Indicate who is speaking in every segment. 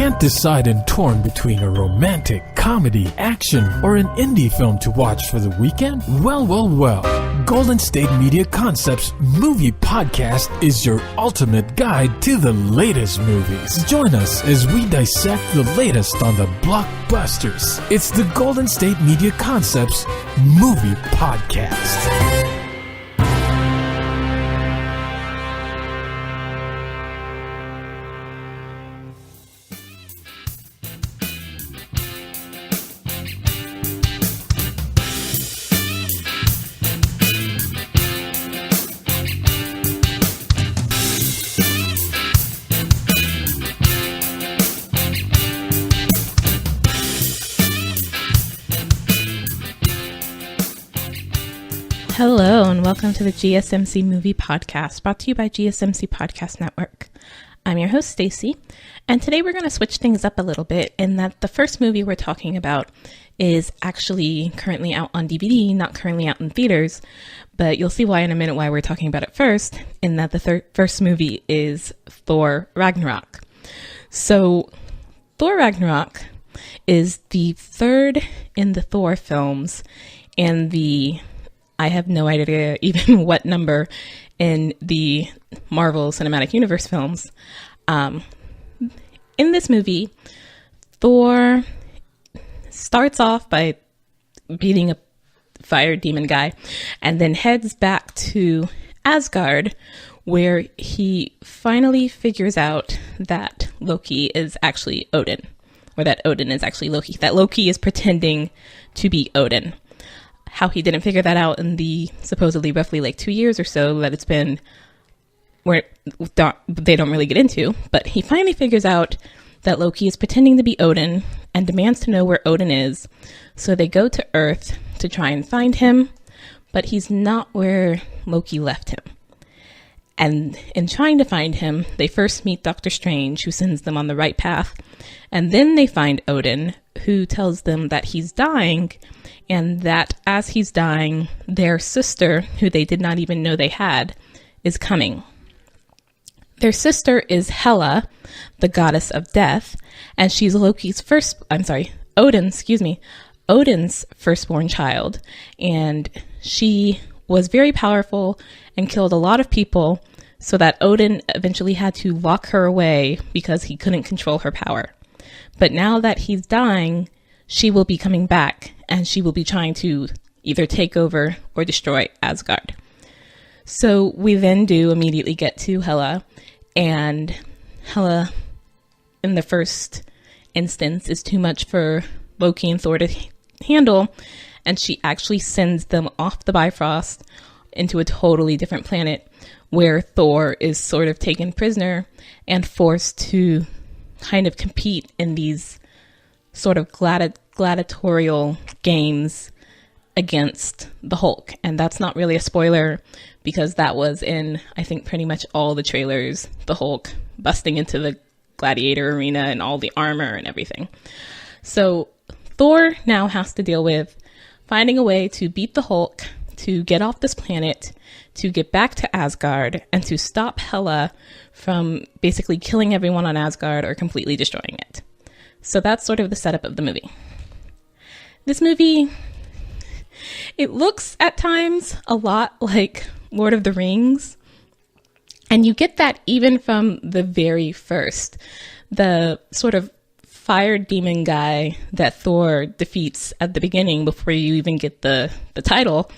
Speaker 1: Can't decide and torn between a romantic, comedy, action, or an indie film to watch for the weekend? Well. Golden State Media Concepts Movie Podcast is your ultimate guide to the latest movies. Join us as we dissect the latest on the blockbusters. It's the Golden State Media Concepts Movie Podcast.
Speaker 2: Hello and welcome to the GSMC Movie Podcast, brought to you by GSMC Podcast Network. I'm your host, Staci, and today we're going to switch things up a little bit in that the first movie we're talking about is actually currently out on DVD, not currently out in theaters, but you'll see why in a minute why we're talking about it first, in that the first movie is Thor Ragnarok. So, Thor Ragnarok is the third in the Thor films and I have no idea even what number in the Marvel Cinematic Universe films. In this movie, Thor starts off by beating a fire demon guy and then heads back to Asgard, where he finally figures out that Loki is actually Odin, or that Odin is actually Loki, that Loki is pretending to be Odin. How he didn't figure that out in the supposedly roughly like 2 years or so that it's been, where they don't really get into, but he finally figures out that Loki is pretending to be Odin and demands to know where Odin is. So they go to Earth to try and find him, but he's not where Loki left him. And in trying to find him, they first meet Doctor Strange, who sends them on the right path. And then they find Odin, who tells them that he's dying, and that as he's dying, their sister, who they did not even know they had, is coming. Their sister is Hela, the goddess of death, and she's Odin's firstborn child. And she was very powerful and killed a lot of people, so that Odin eventually had to lock her away because he couldn't control her power. But now that he's dying, she will be coming back, and she will be trying to either take over or destroy Asgard. So we then do immediately get to Hela, and Hela, in the first instance, is too much for Loki and Thor to handle, and she actually sends them off the Bifrost into a totally different planet where Thor is sort of taken prisoner and forced to kind of compete in these sort of gladiatorial games against the Hulk. And that's not really a spoiler because that was in, I think, pretty much all the trailers, the Hulk busting into the gladiator arena and all the armor and everything. So Thor now has to deal with finding a way to beat the Hulk, to get off this planet, to get back to Asgard, and to stop Hela from basically killing everyone on Asgard or completely destroying it. So that's sort of the setup of the movie. This movie, it looks at times a lot like Lord of the Rings, and you get that even from the very first. The sort of fire demon guy that Thor defeats at the beginning before you even get the title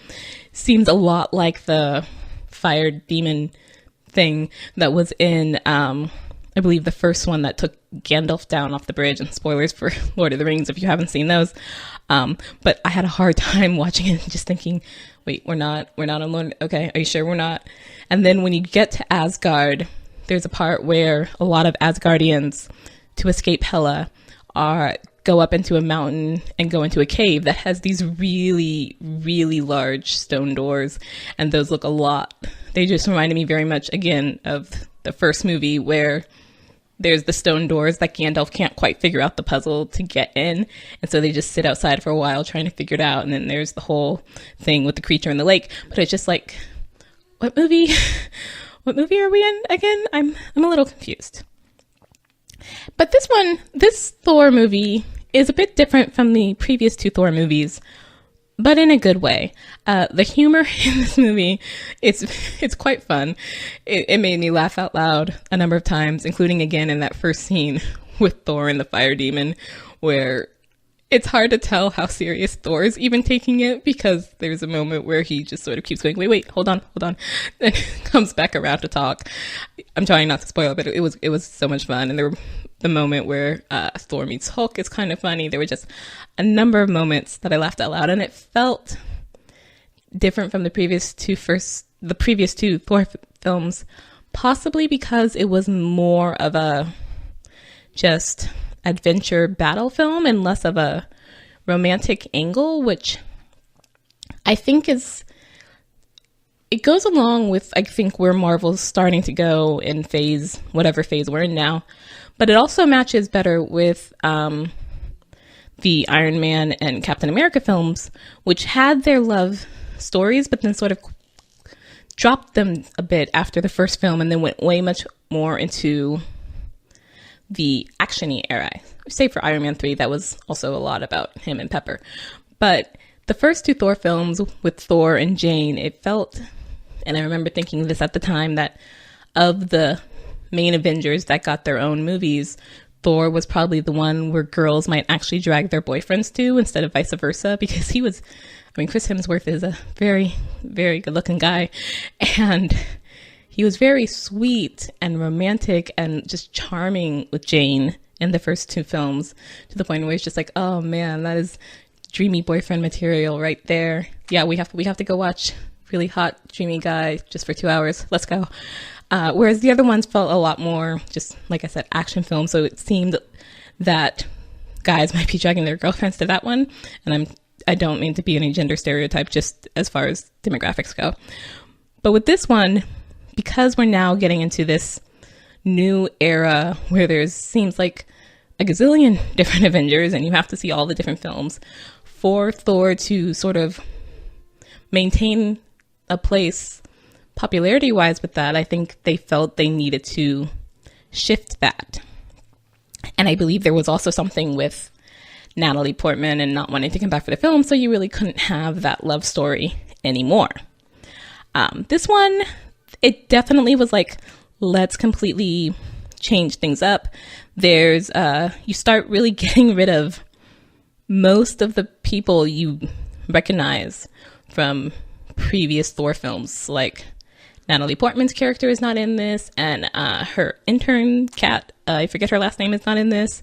Speaker 2: seems a lot like the fire demon thing that was in, I believe, the first one that took Gandalf down off the bridge. And spoilers for Lord of the Rings if you haven't seen those. But I had a hard time watching it, just thinking, wait, we're not on Lord. Okay, are you sure we're not? And then when you get to Asgard, there's a part where a lot of Asgardians, to escape Hela, go up into a mountain and go into a cave that has these really, really large stone doors. And those look a lot. They just reminded me very much, again, of the first movie where there's the stone doors that Gandalf can't quite figure out the puzzle to get in. And so they just sit outside for a while trying to figure it out. And then there's the whole thing with the creature in the lake. But it's just like, what movie? What movie are we in again? I'm a little confused. But this Thor movie is a bit different from the previous two Thor movies, but in a good way. The humor in this movie, it's quite fun. It made me laugh out loud a number of times, including again in that first scene with Thor and the fire demon, where it's hard to tell how serious Thor is even taking it, because there's a moment where he just sort of keeps going, wait, hold on, and comes back around to talk. I'm trying not to spoil, but it was so much fun. And the moment where Thor meets Hulk is kind of funny. There were just a number of moments that I laughed out loud, and it felt different from the previous two Thor films, possibly because it was more of a just adventure battle film and less of a romantic angle, which I think it goes along with, I think, where Marvel's starting to go in whatever phase we're in now. But it also matches better with the Iron Man and Captain America films, which had their love stories, but then sort of dropped them a bit after the first film and then went way much more into the action-y era. Save for Iron Man 3, that was also a lot about him and Pepper. But the first two Thor films with Thor and Jane, it felt, and I remember thinking this at the time, that of the main Avengers that got their own movies, Thor was probably the one where girls might actually drag their boyfriends to instead of vice versa, because Chris Hemsworth is a very, very good-looking guy, and he was very sweet and romantic and just charming with Jane in the first two films, to the point where it's just like, oh man, that is dreamy boyfriend material right there. Yeah, we have to go watch really hot, dreamy guy just for 2 hours. Let's go. Whereas the other ones felt a lot more, just like I said, action film. So it seemed that guys might be dragging their girlfriends to that one. And I don't mean to be any gender stereotype, just as far as demographics go. But with this one, because we're now getting into this new era where there's seems like a gazillion different Avengers and you have to see all the different films, for Thor to sort of maintain a place popularity-wise with that, I think they felt they needed to shift that. And I believe there was also something with Natalie Portman and not wanting to come back for the film, so you really couldn't have that love story anymore. This one, it definitely was like, let's completely change things up. There's, you start really getting rid of most of the people you recognize from previous Thor films. Like, Natalie Portman's character is not in this, and her intern, Kat, I forget her last name, is not in this,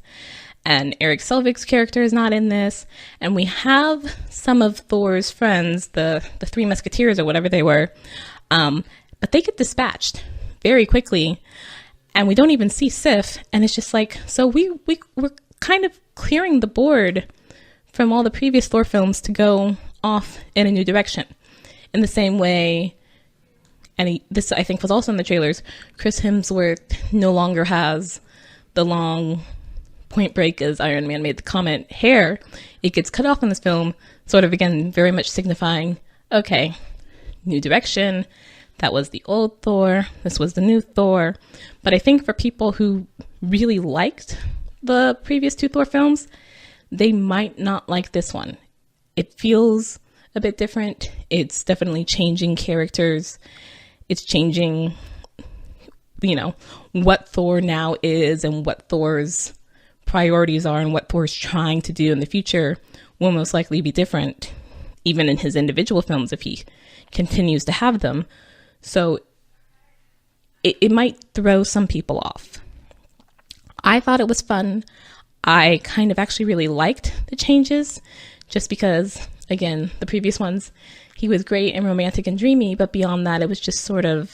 Speaker 2: and Eric Selvig's character is not in this, and we have some of Thor's friends, the Three Musketeers or whatever they were, but they get dispatched very quickly, and we don't even see Sif, and it's just like, so we're kind of clearing the board from all the previous Thor films to go off in a new direction. In the same way, and this I think was also in the trailers, Chris Hemsworth no longer has the long Point Break, as Iron Man made the comment, hair. It gets cut off in this film, sort of, again, very much signifying, okay, new direction. That was the old Thor. This was the new Thor. But I think for people who really liked the previous two Thor films, they might not like this one. It feels a bit different. It's definitely changing characters. It's changing, what Thor now is and what Thor's priorities are and what Thor's trying to do in the future will most likely be different, even in his individual films, if he continues to have them. So it might throw some people off. I thought it was fun. I kind of actually really liked the changes, just because, again, the previous ones, he was great and romantic and dreamy, but beyond that, it was just sort of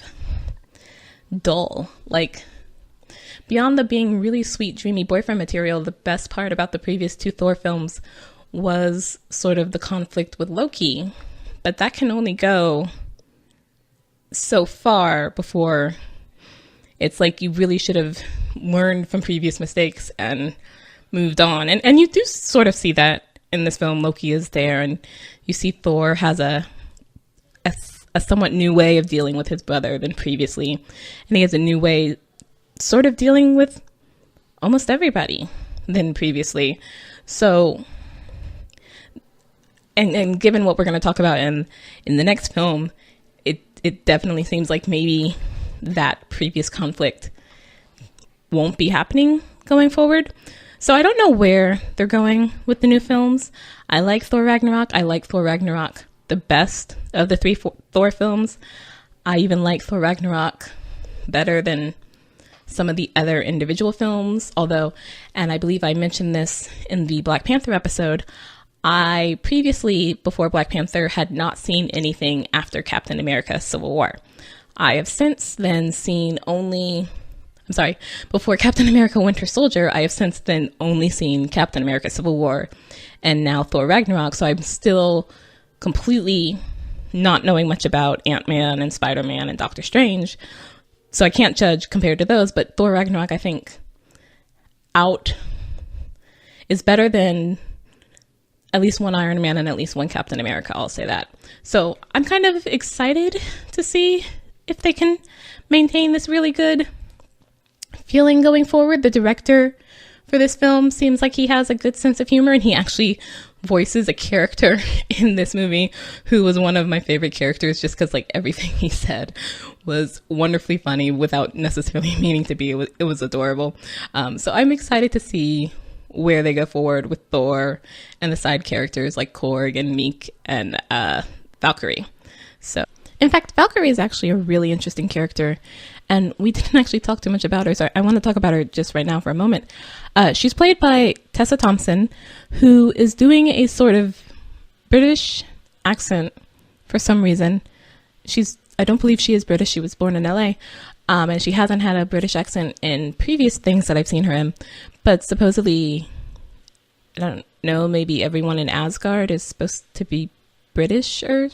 Speaker 2: dull. Like, beyond the being really sweet, dreamy boyfriend material, the best part about the previous two Thor films was sort of the conflict with Loki. But that can only go so far before it's like you really should have learned from previous mistakes and moved on. And you do sort of see that in this film. Loki is there, and you see Thor has a somewhat new way of dealing with his brother than previously. And he has a new way sort of dealing with almost everybody than previously. So, and given what we're going to talk about in the next film, it definitely seems like maybe that previous conflict won't be happening going forward. So I don't know where they're going with the new films. I like Thor Ragnarok. I like Thor Ragnarok the best of the 3 Thor films. I even like Thor Ragnarok better than some of the other individual films. Although, and I believe I mentioned this in the Black Panther episode, I previously, before Black Panther, had not seen anything after Captain America Civil War. I have since then seen before Captain America Winter Soldier, I have since then only seen Captain America Civil War and now Thor Ragnarok. So I'm still completely not knowing much about Ant-Man and Spider-Man and Doctor Strange. So I can't judge compared to those, but Thor Ragnarok, I think, is better than at least one Iron Man and at least one Captain America, I'll say that. So I'm kind of excited to see if they can maintain this really good feeling going forward. The director for this film seems like he has a good sense of humor, and he actually voices a character in this movie who was one of my favorite characters just because like everything he said was wonderfully funny without necessarily meaning to be. It was adorable. So I'm excited to see where they go forward with Thor and the side characters like Korg and Meek and Valkyrie. So, in fact, Valkyrie is actually a really interesting character, and we didn't actually talk too much about her, so I want to talk about her just right now for a moment. She's played by Tessa Thompson, who is doing a sort of British accent for some reason. I don't believe she is British. She was born in LA. And she hasn't had a British accent in previous things that I've seen her in. But supposedly, I don't know, maybe everyone in Asgard is supposed to be British or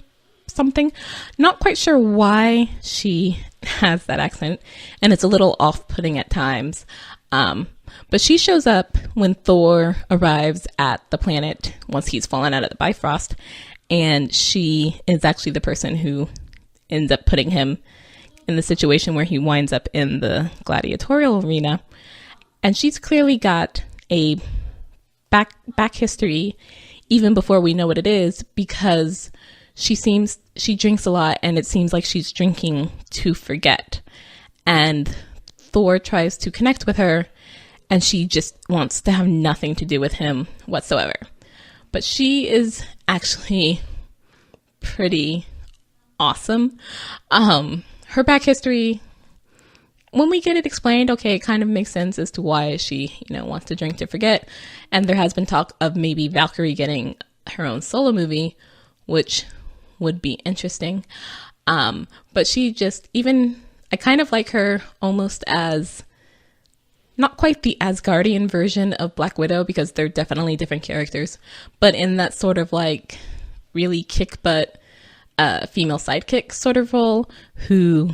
Speaker 2: something. Not quite sure why she has that accent. And it's a little off-putting at times. But she shows up when Thor arrives at the planet once he's fallen out of the Bifrost. And she is actually the person who ends up putting him in the situation where he winds up in the gladiatorial arena. And she's clearly got a back history even before we know what it is, because she drinks a lot, and it seems like she's drinking to forget. And Thor tries to connect with her, and she just wants to have nothing to do with him whatsoever. But she is actually pretty awesome. Her back history, when we get it explained, okay, it kind of makes sense as to why she, wants to drink to forget. And there has been talk of maybe Valkyrie getting her own solo movie, which would be interesting. But she just, I kind of like her almost as, not quite the Asgardian version of Black Widow, because they're definitely different characters, but in that sort of like really kick butt female sidekick sort of role, who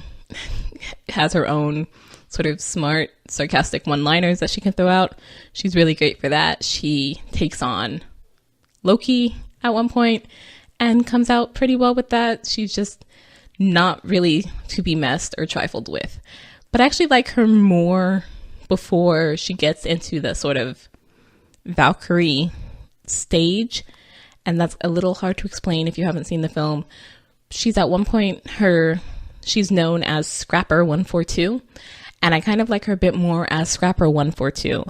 Speaker 2: has her own sort of smart, sarcastic one-liners that she can throw out. She's really great for that. She takes on Loki at one point and comes out pretty well with that. She's just not really to be messed or trifled with. But I actually like her more before she gets into the sort of Valkyrie stage. And that's a little hard to explain if you haven't seen the film. She's at one point, she's known as Scrapper 142. And I kind of like her a bit more as Scrapper 142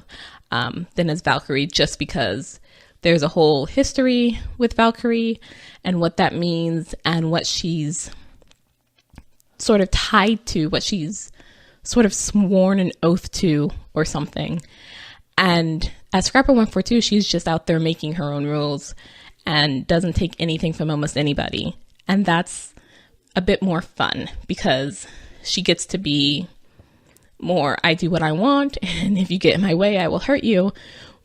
Speaker 2: than as Valkyrie, just because there's a whole history with Valkyrie and what that means and what she's sort of tied to, what she's sort of sworn an oath to or something. And as Scrapper 142, she's just out there making her own rules and doesn't take anything from almost anybody. And that's a bit more fun because she gets to be more, I do what I want, and if you get in my way, I will hurt you.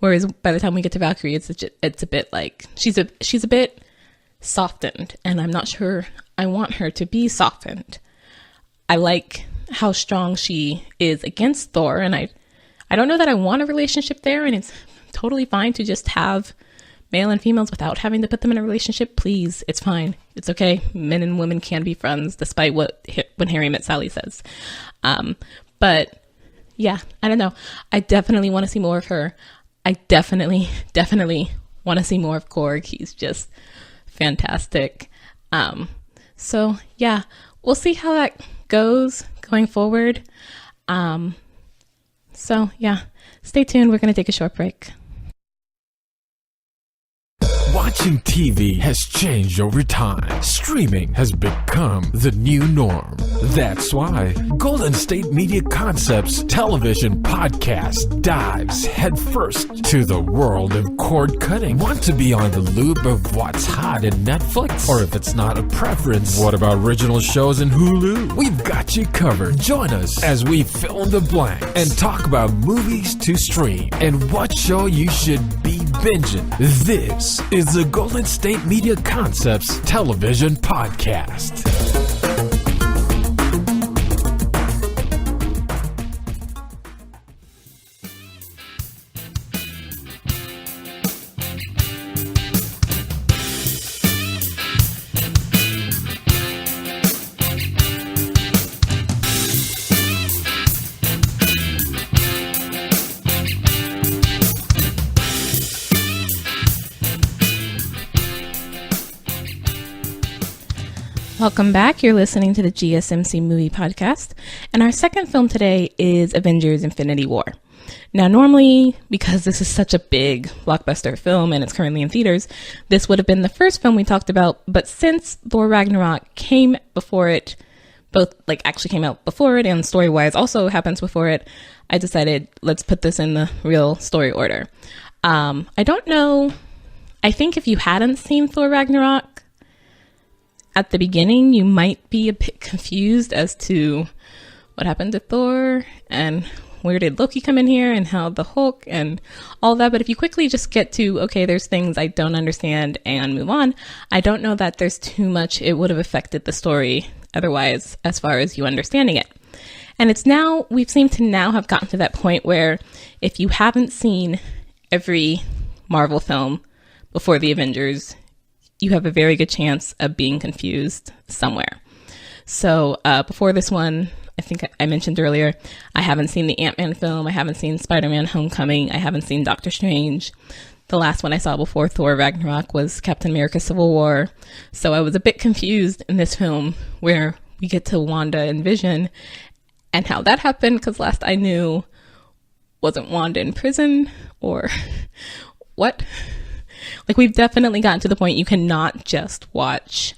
Speaker 2: Whereas by the time we get to Valkyrie, it's a bit like, she's a bit softened, and I'm not sure I want her to be softened. I like how strong she is against Thor, and I don't know that I want a relationship there, and it's totally fine to just have male and females without having to put them in a relationship. Please, it's fine. It's okay. Men and women can be friends, despite what When Harry Met Sally says. But yeah, I don't know. I definitely want to see more of her. I definitely want to see more of Korg. He's just fantastic. So yeah, we'll see how that goes going forward. So yeah, stay tuned. We're going to take a short break.
Speaker 1: Watching TV has changed over time. Streaming has become the new norm. That's why Golden State Media Concepts television podcast dives headfirst to the world of cord cutting. Want to be on the loop of what's hot in Netflix? Or if it's not a preference, what about original shows in Hulu? We've got you covered. Join us as we fill in the blank and talk about movies to stream and what show you should be binging. This is the Golden State Media Concepts television podcast.
Speaker 2: Welcome back. You're listening to the GSMC movie podcast, and our second film today is Avengers Infinity War. Now, normally, because this is such a big blockbuster film and it's currently in theaters, this would have been the first film we talked about, but since Thor Ragnarok came before it, both actually came out before it and story-wise also happens before it, I decided let's put this in the real story order. I don't know, I think if you hadn't seen Thor Ragnarok, at the beginning, you might be a bit confused as to what happened to Thor and where did Loki come in here and how the Hulk and all that. But if you quickly just get to, okay, there's things I don't understand and move on, I don't know that there's too much it would have affected the story otherwise as far as you understanding it. And it's now, we've seemed to now have gotten to that point where if you haven't seen every Marvel film before the Avengers, you have a very good chance of being confused somewhere. So before this one, I think I mentioned earlier, I haven't seen the Ant-Man film. I haven't seen Spider-Man Homecoming. I haven't seen Doctor Strange. The last one I saw before Thor Ragnarok was Captain America Civil War. So I was a bit confused in this film where we get to Wanda and Vision and how that happened, because last I knew, wasn't Wanda in prison or what? We've definitely gotten to the point you cannot just watch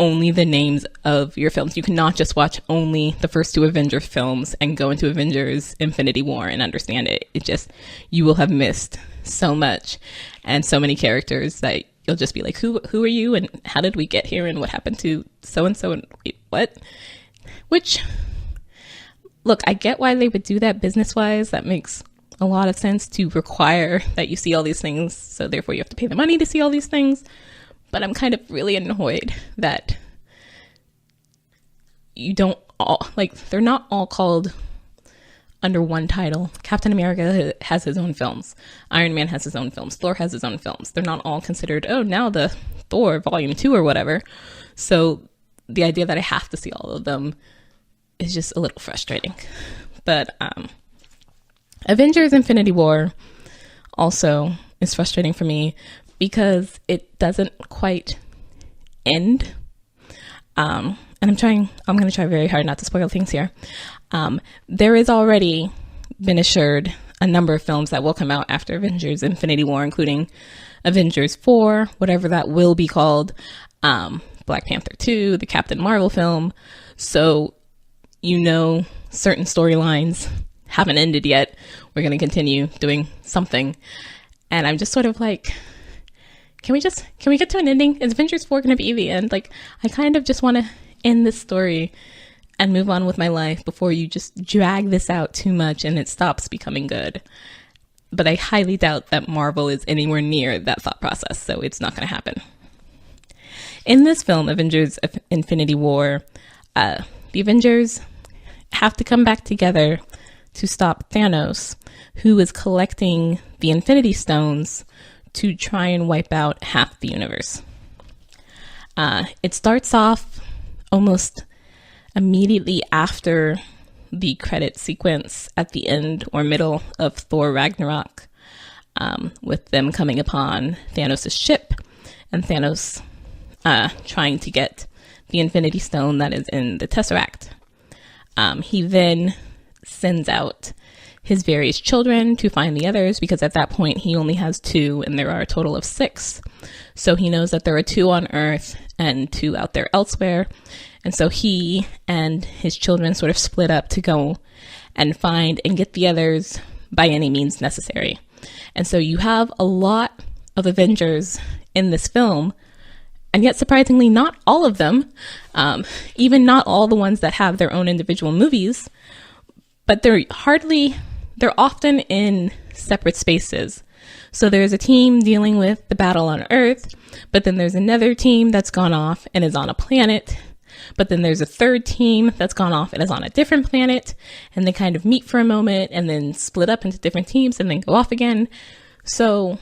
Speaker 2: only the names of your films. You cannot just watch only the first two Avengers films and go into Avengers Infinity War and understand it. It just, you will have missed so much and so many characters that you'll just be like, who are you and how did we get here and what happened to so-and-so and wait, what? Which, look, I get why they would do that business-wise. That makes a lot of sense to require that you see all these things, so therefore you have to pay the money to see all these things. But I'm kind of really annoyed that you don't all, they're not all called under one title. Captain America has his own films. Iron Man has his own films. Thor has his own films. They're not all considered, oh, now the Thor Volume 2 or whatever. So the idea that I have to see all of them is just a little frustrating. But Avengers Infinity War also is frustrating for me because it doesn't quite end. And I'm going to try very hard not to spoil things here. There is already been assured a number of films that will come out after Avengers Infinity War, including Avengers 4, whatever that will be called, Black Panther 2, the Captain Marvel film. So, certain storylines haven't ended yet. We're going to continue doing something. And I'm just sort of like, can we get to an ending? Is Avengers 4 going to be the end? I kind of just want to end this story and move on with my life before you just drag this out too much and it stops becoming good. But I highly doubt that Marvel is anywhere near that thought process, so it's not going to happen. In this film, Avengers Infinity War, the Avengers have to come back together to stop Thanos, who is collecting the Infinity Stones to try and wipe out half the universe. It starts off almost immediately after the credit sequence at the end or middle of Thor Ragnarok, with them coming upon Thanos' ship and Thanos trying to get the Infinity Stone that is in the Tesseract. He then sends out his various children to find the others, because at that point he only has 2 and there are a total of 6. So he knows that there are 2 on Earth and 2 out there elsewhere. And so he and his children sort of split up to go and find and get the others by any means necessary. And so you have a lot of Avengers in this film, and yet surprisingly not all of them, even not all the ones that have their own individual movies, but they're often in separate spaces. So there's a team dealing with the battle on Earth, but then there's another team that's gone off and is on a planet. But then there's a third team that's gone off and is on a different planet, and they kind of meet for a moment and then split up into different teams and then go off again. So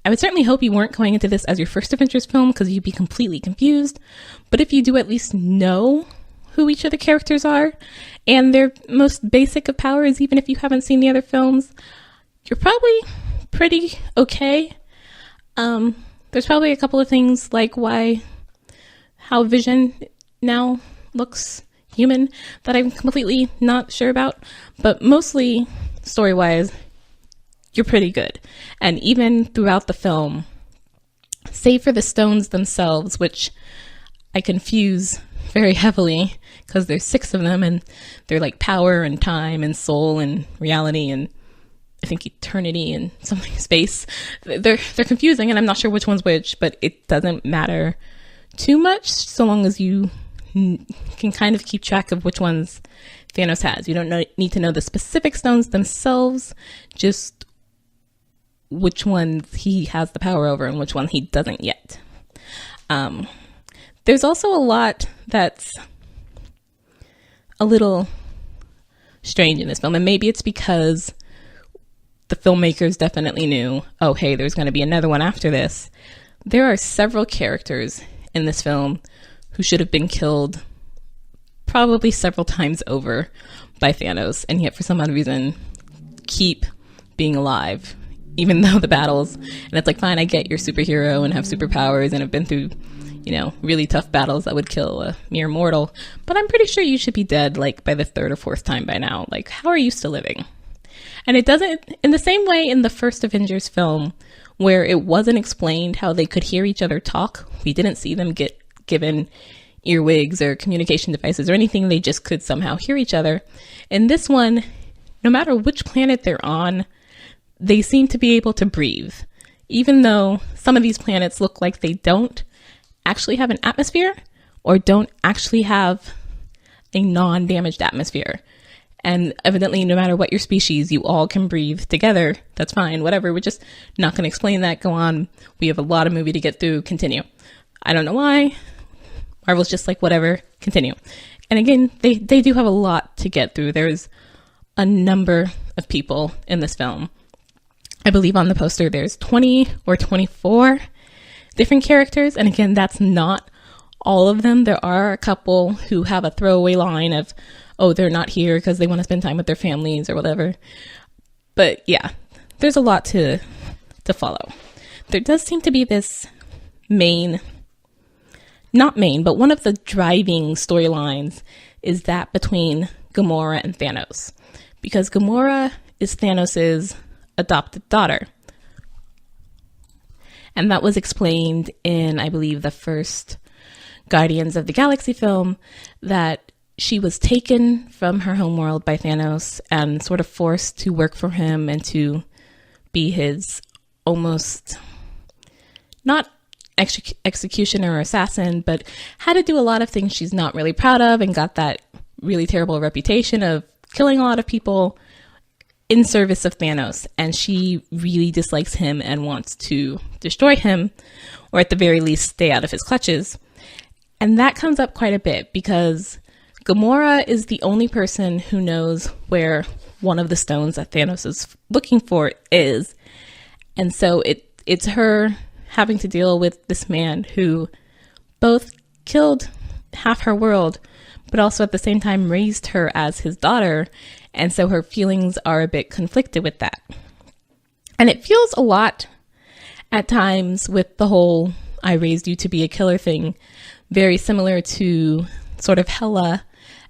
Speaker 2: I would certainly hope you weren't going into this as your first Avengers film, because you'd be completely confused. But if you do at least know who each of the characters are and their most basic of powers, even if you haven't seen the other films, you're probably pretty okay. There's probably a couple of things like how Vision now looks human that I'm completely not sure about, but mostly story-wise, you're pretty good. And even throughout the film, save for the stones themselves, which I confuse very heavily because there's 6 of them and they're like power and time and soul and reality and I think eternity and something space. They're confusing and I'm not sure which one's which, but it doesn't matter too much so long as you can kind of keep track of which ones Thanos has. You don't need to know the specific stones themselves, just which ones he has the power over and which one he doesn't yet. There's also a lot that's a little strange in this film, and maybe it's because the filmmakers definitely knew, oh, hey, there's going to be another one after this. There are several characters in this film who should have been killed probably several times over by Thanos, and yet for some odd reason keep being alive, even though the battles, and it's like, fine, I get you're superhero and have superpowers and have been through, really tough battles that would kill a mere mortal, but I'm pretty sure you should be dead like by the 3rd or 4th time by now. Like, how are you still living? And it doesn't, in the same way in the first Avengers film, where it wasn't explained how they could hear each other talk. We didn't see them get given earwigs or communication devices or anything. They just could somehow hear each other. In this one, no matter which planet they're on, they seem to be able to breathe, even though some of these planets look like they don't actually have an atmosphere or don't actually have a non-damaged atmosphere. And evidently, no matter what your species, you all can breathe together. That's fine, whatever. We're just not going to explain that. Go on. We have a lot of movie to get through. Continue. I don't know why. Marvel's just like, whatever, continue. And again, they do have a lot to get through. There's a number of people in this film. I believe on the poster there's 20 or 24 different characters. And again, that's not all of them. There are a couple who have a throwaway line of, oh, they're not here because they want to spend time with their families or whatever. But yeah, there's a lot to follow. There does seem to be this but one of the driving storylines is that between Gamora and Thanos. Because Gamora is Thanos' adopted daughter. And that was explained in, I believe, the first Guardians of the Galaxy film, that she was taken from her homeworld by Thanos and sort of forced to work for him and to be his almost, not executioner or assassin, but had to do a lot of things she's not really proud of and got that really terrible reputation of killing a lot of people in service of Thanos. And she really dislikes him and wants to destroy him, or at the very least stay out of his clutches. And that comes up quite a bit because Gamora is the only person who knows where one of the stones that Thanos is looking for is. And so it's her having to deal with this man who both killed half her world, but also at the same time raised her as his daughter. And so her feelings are a bit conflicted with that. And it feels a lot at times with the whole I raised you to be a killer thing, very similar to sort of Hela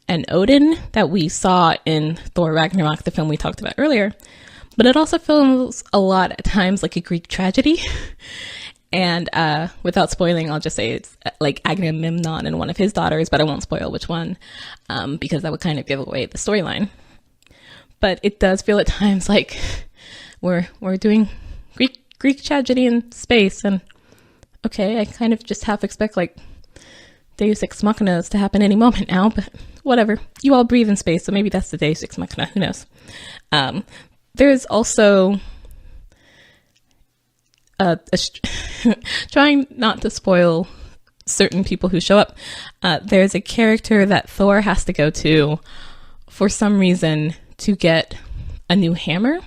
Speaker 2: and Odin that we saw in Thor Ragnarok, the film we talked about earlier. But it also feels a lot at times like a Greek tragedy. And without spoiling, I'll just say it's like Agamemnon and one of his daughters, but I won't spoil which one because that would kind of give away the storyline. But it does feel at times like we're doing Greek tragedy in space, and okay, I kind of just half expect like Deus Ex Machinas to happen any moment now, but whatever. You all breathe in space, so maybe that's the Deus Ex Machina. Who knows? There's also trying not to spoil certain people who show up. There's a character that Thor has to go to for some reason to get a new hammer.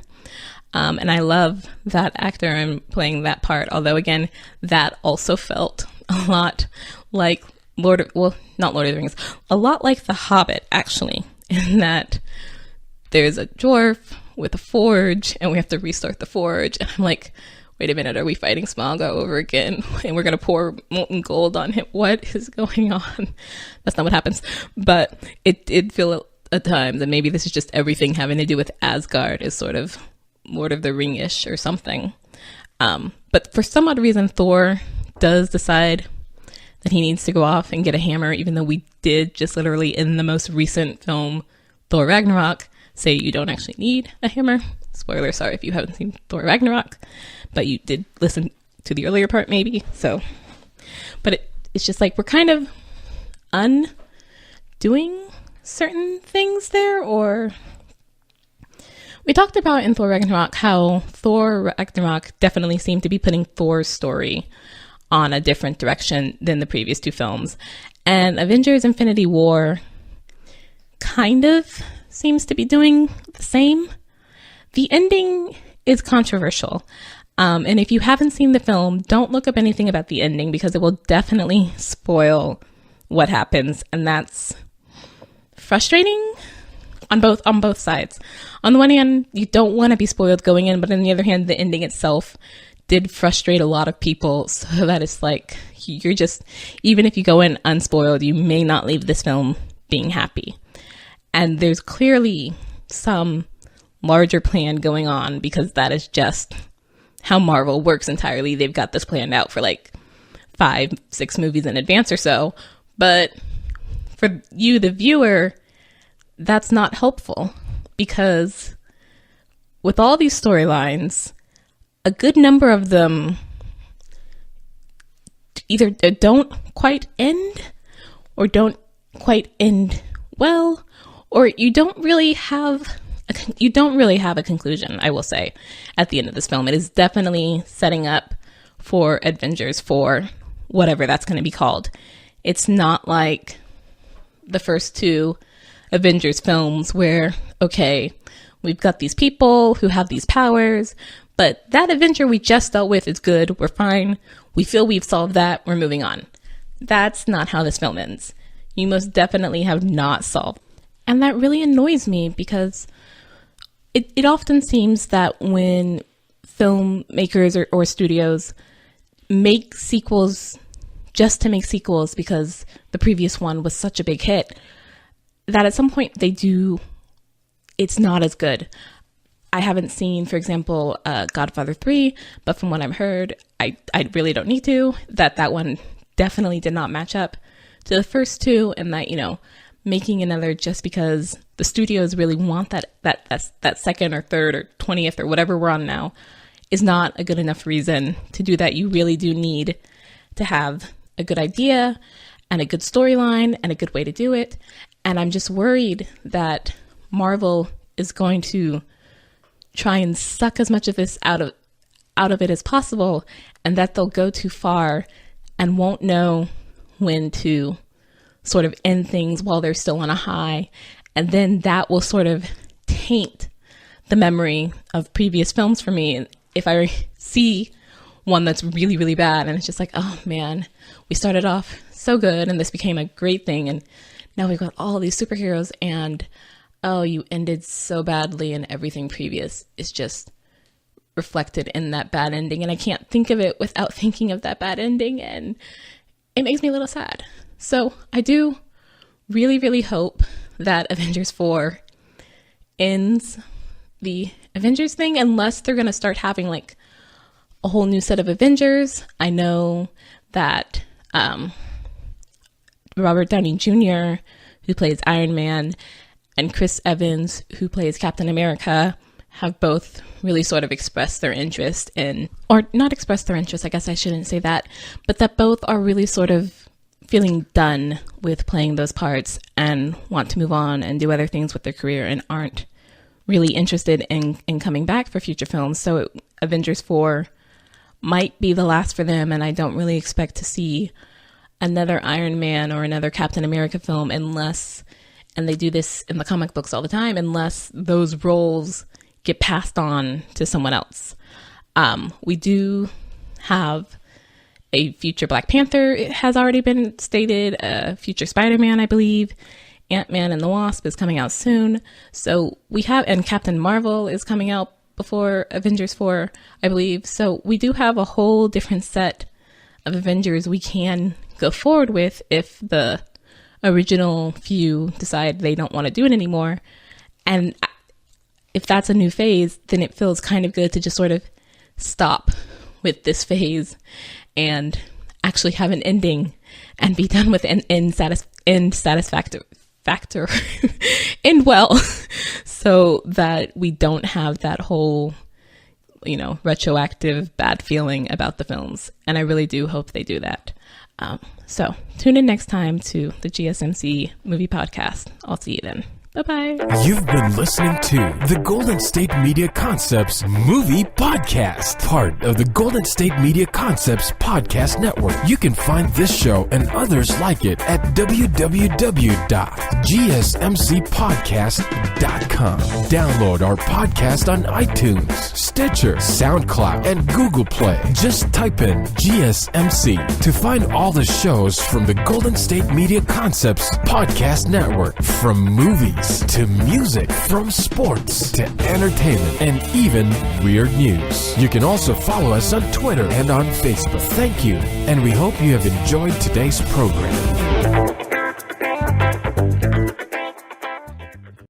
Speaker 2: And I love that actor and playing that part. Although again, that also felt a lot like not Lord of the Rings, a lot like The Hobbit, actually, in that there's a dwarf with a forge and we have to restart the forge. And I'm like, wait a minute, are we fighting Smaug over again? And we're going to pour molten gold on him. What is going on? That's not what happens. But it did feel at times, and maybe this is just everything having to do with Asgard is sort of Lord of the Ring-ish or something. But for some odd reason, Thor does decide that he needs to go off and get a hammer, even though we did just literally in the most recent film, Thor Ragnarok, say you don't actually need a hammer. Spoiler, sorry if you haven't seen Thor Ragnarok, but you did listen to the earlier part maybe. So, but it's just like we're kind of undoing certain things there. Or we talked about in Thor Ragnarok how Thor Ragnarok definitely seemed to be putting Thor's story on a different direction than the previous two films. And Avengers Infinity War kind of seems to be doing the same. The ending is controversial. And if you haven't seen the film, don't look up anything about the ending because it will definitely spoil what happens. And that's frustrating on both sides. On the one hand, you don't want to be spoiled going in, but on the other hand, the ending itself did frustrate a lot of people, so that it's like you're just, even if you go in unspoiled, you may not leave this film being happy. And there's clearly some larger plan going on because that is just how Marvel works entirely. They've got this planned out for like 5-6 movies in advance or so, but for you, the viewer, that's not helpful because with all these storylines, a good number of them either don't quite end or don't quite end well, or you don't really have a conclusion, I will say, at the end of this film. It is definitely setting up for Avengers 4, whatever that's going to be called. It's not like the first two Avengers films where, okay, we've got these people who have these powers, but that Avenger we just dealt with is good, we're fine, we feel we've solved that, we're moving on. That's not how this film ends. You most definitely have not solved. And that really annoys me because it often seems that when filmmakers or studios make sequels just to make sequels because the previous one was such a big hit, that at some point it's not as good. I haven't seen, for example, Godfather 3, but from what I've heard, I really don't need to, that one definitely did not match up to the first two, and that, making another just because the studios really want that second or third or 20th or whatever we're on now is not a good enough reason to do that. You really do need to have a good idea and a good storyline and a good way to do it. And I'm just worried that Marvel is going to try and suck as much of this out of it as possible, and that they'll go too far and won't know when to sort of end things while they're still on a high. And then that will sort of taint the memory of previous films for me. And if I see one that's really, really bad. And it's just like, oh man, we started off so good and this became a great thing. And now we've got all these superheroes and, oh, you ended so badly and everything previous is just reflected in that bad ending. And I can't think of it without thinking of that bad ending. And it makes me a little sad. So I do really, really hope that Avengers 4 ends the Avengers thing, unless they're going to start having like a whole new set of Avengers. I know that Robert Downey Jr., who plays Iron Man, and Chris Evans, who plays Captain America, have both really sort of expressed their interest in, or not expressed their interest, I guess I shouldn't say that, but that both are really sort of feeling done with playing those parts and want to move on and do other things with their career and aren't really interested in coming back for future films. So Avengers 4 might be the last for them, and I don't really expect to see another Iron Man or another Captain America film unless, and they do this in the comic books all the time, unless those roles get passed on to someone else. We do have a future Black Panther. It has already been stated, a future Spider-Man, I believe. Ant-Man and the Wasp is coming out soon. So we have, and Captain Marvel is coming out before Avengers 4, I believe. So we do have a whole different set of Avengers we can go forward with if the original few decide they don't want to do it anymore. And if that's a new phase, then it feels kind of good to just sort of stop with this phase and actually have an ending and be done with an end satisfactory end well, so that we don't have that whole, retroactive bad feeling about the films. And I really do hope they do that. So tune in next time to the GSMC movie podcast. I'll see you then. Bye-bye.
Speaker 1: You've been listening to the Golden State Media Concepts Movie Podcast, part of the Golden State Media Concepts Podcast Network. You can find this show and others like it at www.gsmcpodcast.com. Download our podcast on iTunes, Stitcher, SoundCloud, and Google Play. Just type in GSMC to find all the shows from the Golden State Media Concepts Podcast Network, from movies to music, from sports to entertainment, and even weird news. You can also follow us on Twitter and on Facebook. Thank you, and we hope you have enjoyed today's program.